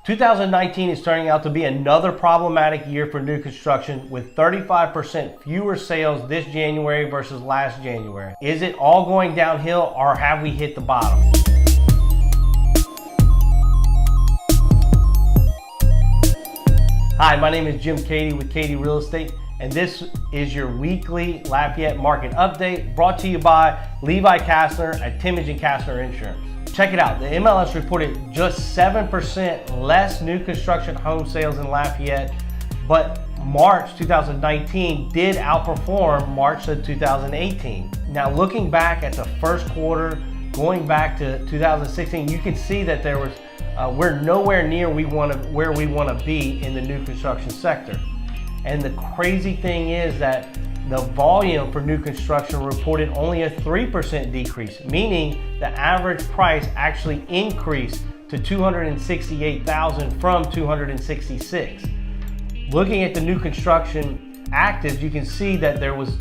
2019 is turning out to be another problematic year for new construction with 35% fewer sales this January versus last January. Is it all going downhill or have we hit the bottom? Hi, my name is Jim Keaty with Keaty Real Estate, and this is your weekly Lafayette market update brought to you by Levi Kastner at Timmons & Kastner Insurance. Check it out, the MLS reported just 7% less new construction home sales in Lafayette, but March 2019 did outperform March of 2018. Now looking back at the first quarter, going back to 2016, you can see that there was we're nowhere near where we want to be in the new construction sector. And the crazy thing is that the volume for new construction reported only a 3% decrease, meaning the average price actually increased to $268,000 from $266,000. Looking at the new construction actives, you can see that there was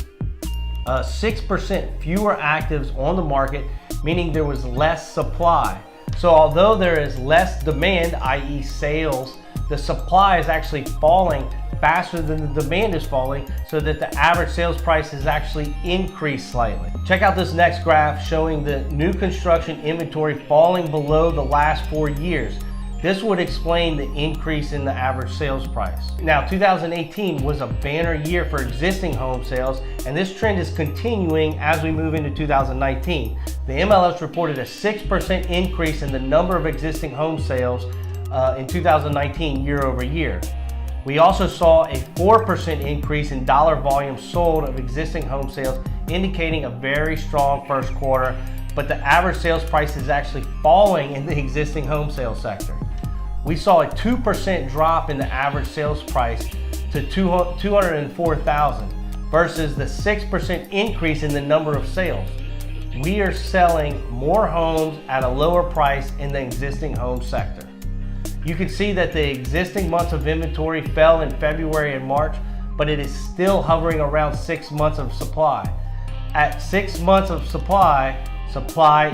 6% fewer actives on the market, meaning there was less supply. So although there is less demand, i.e. sales, the supply is actually falling faster than the demand is falling, so that the average sales price has actually increased slightly. Check out this next graph showing the new construction inventory falling below the last 4 years. This would explain the increase in the average sales price. Now, 2018 was a banner year for existing home sales, and this trend is continuing as we move into 2019. The MLS reported a 6% increase in the number of existing home sales in 2019 year over year. We also saw a 4% increase in dollar volume sold of existing home sales, indicating a very strong first quarter, but the average sales price is actually falling in the existing home sales sector. We saw a 2% drop in the average sales price to $204,000 versus the 6% increase in the number of sales. We are selling more homes at a lower price in the existing home sector. You can see that the existing months of inventory fell in February and March, but it is still hovering around 6 months of supply. At 6 months of supply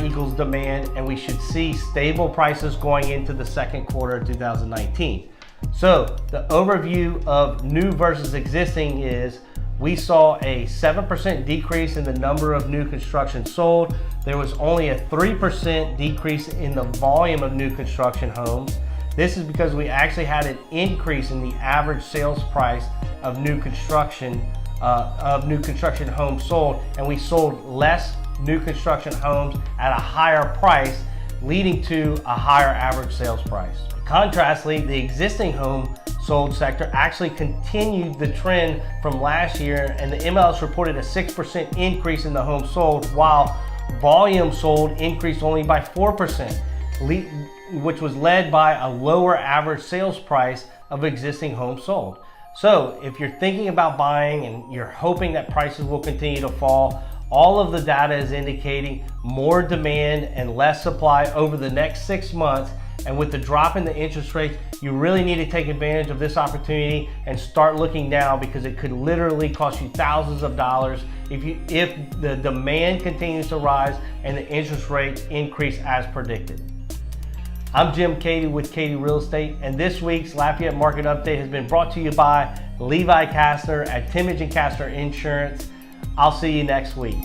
equals demand, and we should see stable prices going into the second quarter of 2019. So the overview of new versus existing is we saw a 7% decrease in the number of new construction sold. There was only a 3% decrease in the volume of new construction homes. This is because we actually had an increase in the average sales price of new construction homes sold, and we sold less new construction homes at a higher price, leading to a higher average sales price. Contrastly, the existing home sold sector actually continued the trend from last year, and the MLS reported a 6% increase in the homes sold, while volume sold increased only by 4%, which was led by a lower average sales price of existing homes sold. So if you're thinking about buying and you're hoping that prices will continue to fall, all of the data is indicating more demand and less supply over the next 6 months. And with the drop in the interest rates, you really need to take advantage of this opportunity and start looking now, because it could literally cost you thousands of dollars if the demand continues to rise and the interest rates increase as predicted. I'm Jim Keaty with Keaty Real Estate, and this week's Lafayette Market Update has been brought to you by Levi Kastner at Timmons & Kastner Insurance. I'll see you next week.